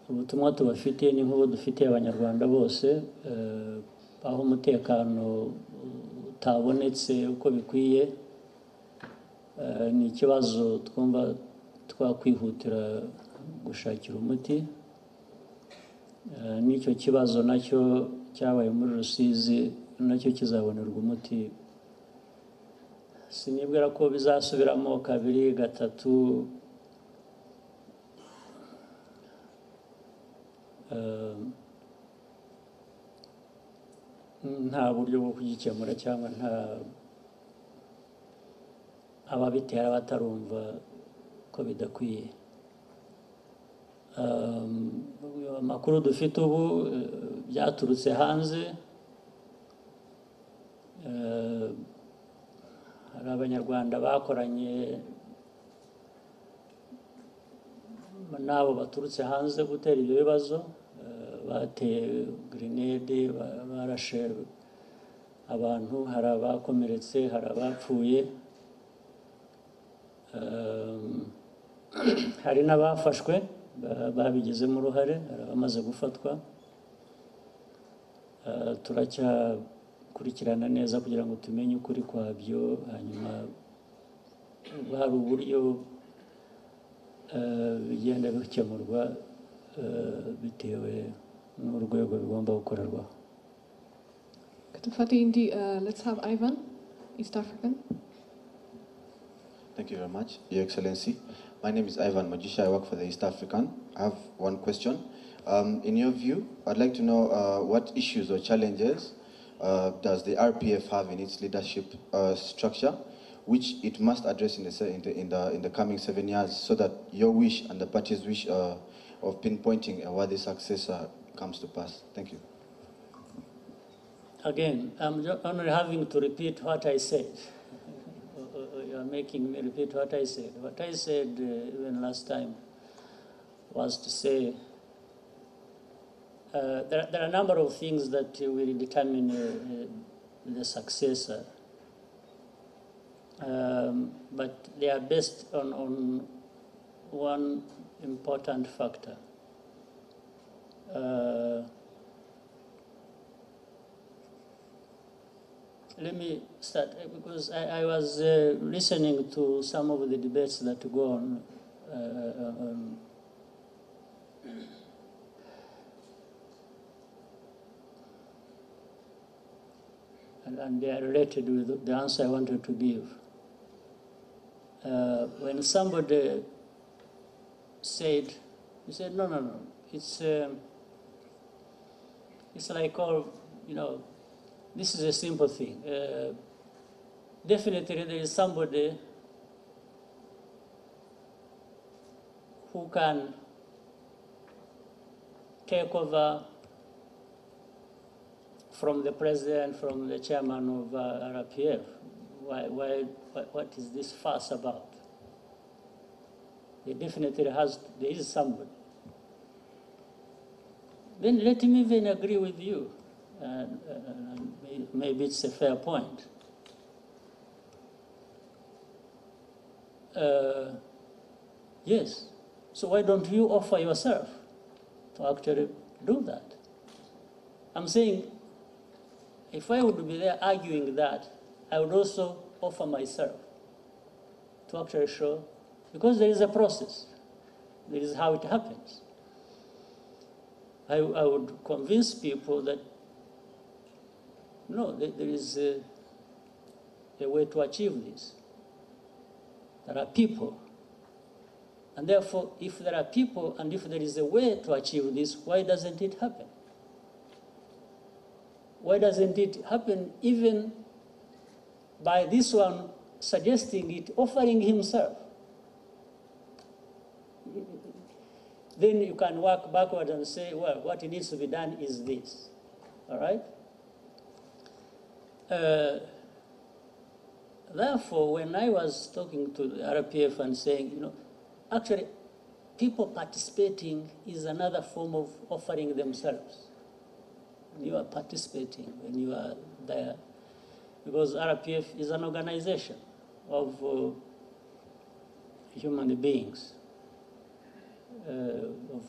ubutumwa tubafitiye ni nk'ubu dufitiye abanyarwanda bose, aho umutekano utabonetse uko bikwiye, ni ikibazo twumva twakwihutira gushakira umuti. N'icyo kibazo nacyo cyabaye muri Rusizi nacyo kizabonerwa umuti. Sinibwira ko bizasubiramo kabiri gatatu, nta buryo bwo kugikemura cyangwa nta ababitera batarumva ko bidakwiye. Amakuru dufite ubu byaturutse hanze, hari abanyarwanda bakoranye n'abo baturutse hanze gutera ibyo bibazo, bateye grenade, barashe abantu, hari abakomeretse, hari abapfuye, hari n'abafashwe babigizemo uruhare, hari abamaze gufatwa. Turacyakurikirana neza kugira ngo tumenye ukuri kwabyo, hanyuma hari uburyo bigenda bikemurwa bitewe n'urwego bigomba gukorerwaho. Let's have Ivan, East African. Thank you very much, Your Excellency. My name is Ivan Majisha. I work for the East African. I have one question. In your view, I'd like to know what issues or challenges does the RPF have in its leadership structure, which it must address in the coming 7 years, so that your wish and the party's wish of pinpointing a worthy successor comes to pass. Thank you. Again, I'm only having to repeat what I said. You're making me repeat what I said. What I said even last time was to say there are a number of things that will determine the successor, but they are based on one important factor. Let me start, because I was listening to some of the debates that go on and they are related with the answer I wanted to give. When somebody said, he said, no, it's like all, this is a simple thing. Definitely there is somebody who can take over from the president, from the chairman of RPF. What is this fuss about? There definitely there is somebody. Then let me even agree with you. And maybe it's a fair point. Yes. So why don't you offer yourself to actually do that? I'm saying, if I would be there arguing that, I would also offer myself to actually show, because there is a process. There is how it happens. I would convince people that no, there is a way to achieve this. There are people. And therefore, if there are people and if there is a way to achieve this, why doesn't it happen? Why doesn't it happen even by this one suggesting it, offering himself? Then you can work backward and say, well, what needs to be done is this. All right? Therefore, when I was talking to the RPF and saying, actually, people participating is another form of offering themselves. You are participating when you are there, because RPF is an organization of human beings, of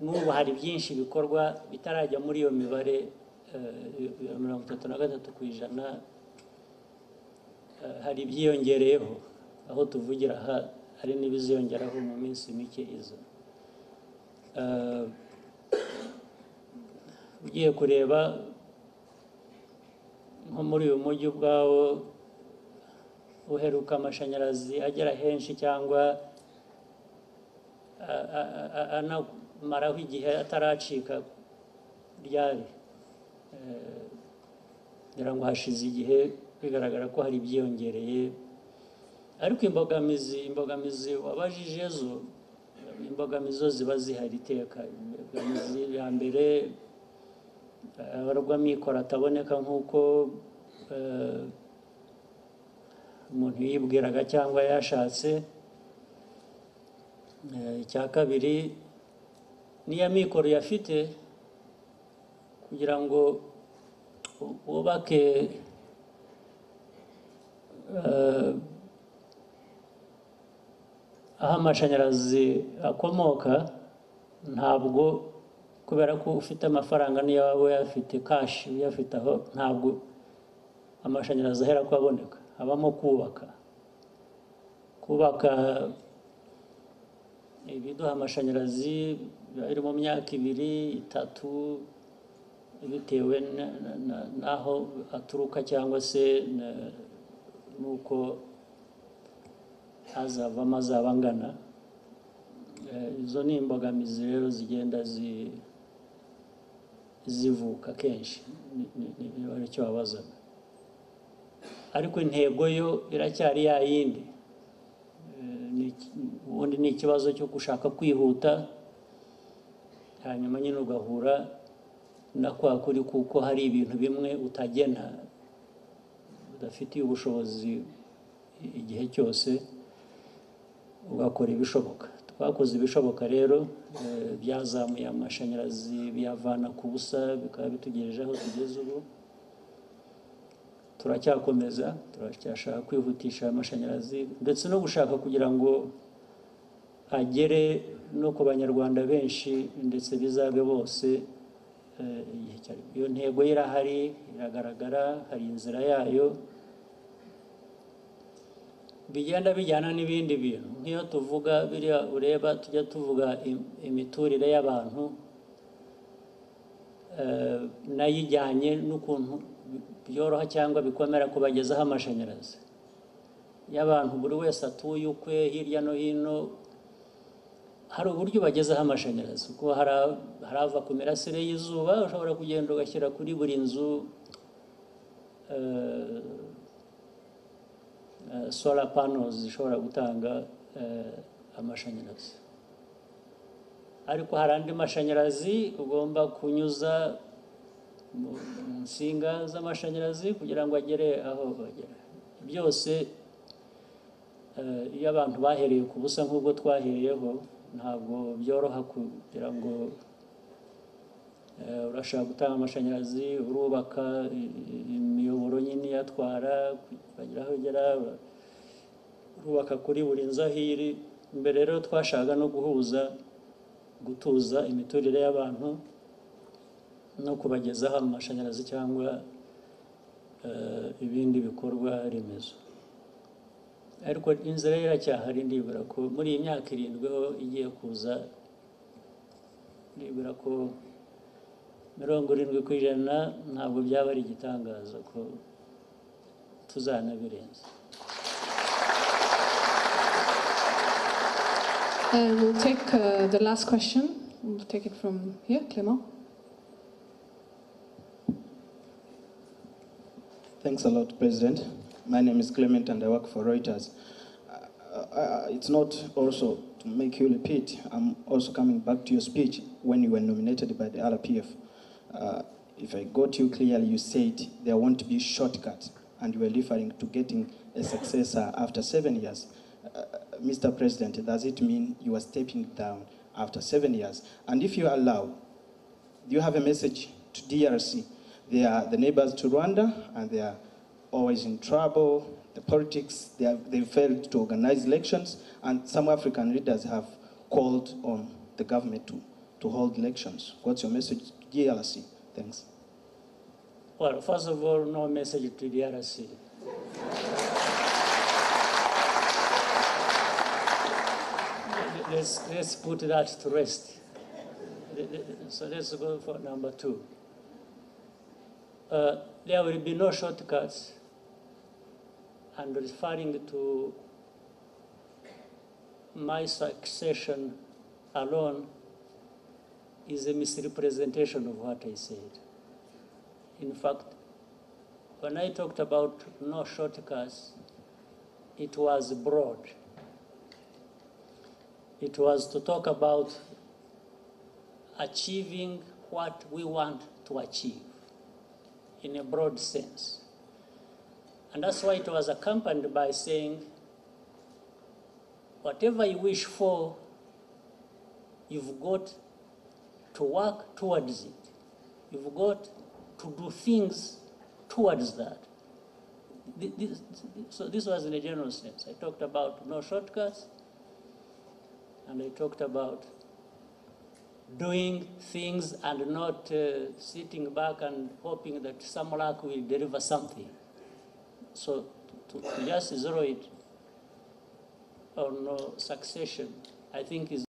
n'ubu hari byinshi bikorwa bitarajya muri iyo mibare 33%. Hari ibyiyongereyeho aho tuvugira aha, hari n'ibiziyongeraho mu minsi mike iza. Ugiye kureba nko muri uyu mujyi ubwawo uheruka amashanyarazi agera henshi cyangwa anamaraho igihe ataracika ryari, ngira ngo hashize igihe bigaragara ko hari ibyiyongereye, ariko imbogamizi wabajije zo, imbogamizi zo ziba zihari iteka. Imbogamizi ya mbere, abarwa mikoro ataboneka nk'uko umuntu yibwiraga cyangwa yashatse. Icya kabiri, niya mikoro yafite kugira ngo wubake aho amashanyarazi akomoka, ntabwo kubera ko ufite amafaranga niyo waba uyafite kashi uyafite aho, ntabwo amashanyarazi ahera ko aboneka. Habamo kubaka ibiduha amashanyarazi biri mu myaka 2-3 bitewe n'aho aturuka cyangwa se nuko azavamo azaba angana. Izo ni imbogamizi rero zigenda zivuka kenshi, niba ari cyo wabazaga. Ariko intego yo iracyari ya yindi. Ubundi ni ikibazo cyo gushaka kwihuta, hanyuma nyine ugahura na kwa kuri kuko hari ibintu bimwe utagena, udafitiye ubushobozi igihe cyose, ugakora ibishoboka. Twakoze ibishoboka rero, byazamuye amashanyarazi biyavana ku busa bikaba bitugejeje aho tugeze ubu. Turacyakomeza, turacyashaka kwihutisha amashanyarazi ndetse no gushaka kugira ngo agere no ku banyarwanda benshi ndetse bizabe bose igihe cyari. Iyo ntego irahari, iragaragara, hari inzira yayo. Bigenda bijyana n'ibindi bintu, nk'iyo tuvuga biriya ureba, tujya tuvuga imiturire y'abantu, nayo ijyanye n'ukuntu byoroha cyangwa bikomera kubagezaho amashanyarazi y'abantu. Buri wese atuye ukwe hirya no hino, hari uburyo bagezaho amashanyarazi, kuko harava ku mirasire y'izuba, ushobora kugenda ugashyira kuri buri nzu solar panels zishobora gutanga amashanyarazi. Ariko hari andi mashanyarazi ugomba kunyuza mu nsinga z'amashanyarazi kugira ngo agere aho bagera. Byose iyo abantu bahereye ku busa nk'ubwo twahereyeho, ntabwo byoroha kugira ngo urashaka gutanga amashanyarazi, urubaka imiyoboro nyine iyatwara kugira aho ugera, urubaka kuri buri nzu aho iri. Mbere rero twashaka no gutuza imiturire y'abantu no kubagezaho amashanyarazi cyangwa ibindi bikorwa remezo. Ariko inzira iracyahari, ndibwira ko muri iyi myaka 7 ho igiye kuza, ndibwira ko 70% ntabwo byaba ari igitangaza ko tuzanabirenza. We'll take the last question. We'll take it from here, Clément. Thanks a lot, President. My name is Clement and I work for Reuters. It's not also to make you repeat, I'm also coming back to your speech when you were nominated by the RPF. If I got you clearly, you said there won't be shortcuts, and you were referring to getting a successor after 7 years. Mr. President, does it mean you are stepping down after 7 years? And if you allow, do you have a message to DRC? They are the neighbors to Rwanda, and they are always in trouble. The politics, they failed to organize elections, and some African leaders have called on the government to to hold elections. What's your message to DRC? Thanks. Well, first of all, no message to the RC. Let's put that to rest. So let's go for number 2. There will be no shortcuts, and referring to my succession alone is a misrepresentation of what I said. In fact, when I talked about no shortcuts, it was broad. It was to talk about achieving what we want to achieve in a broad sense. And that's why it was accompanied by saying, whatever you wish for, you've got to work towards it. You've got to do things towards that. So this was in a general sense. I talked about no shortcuts, and I talked about doing things and not sitting back and hoping that some luck will deliver something. So to just zero it on succession, I think is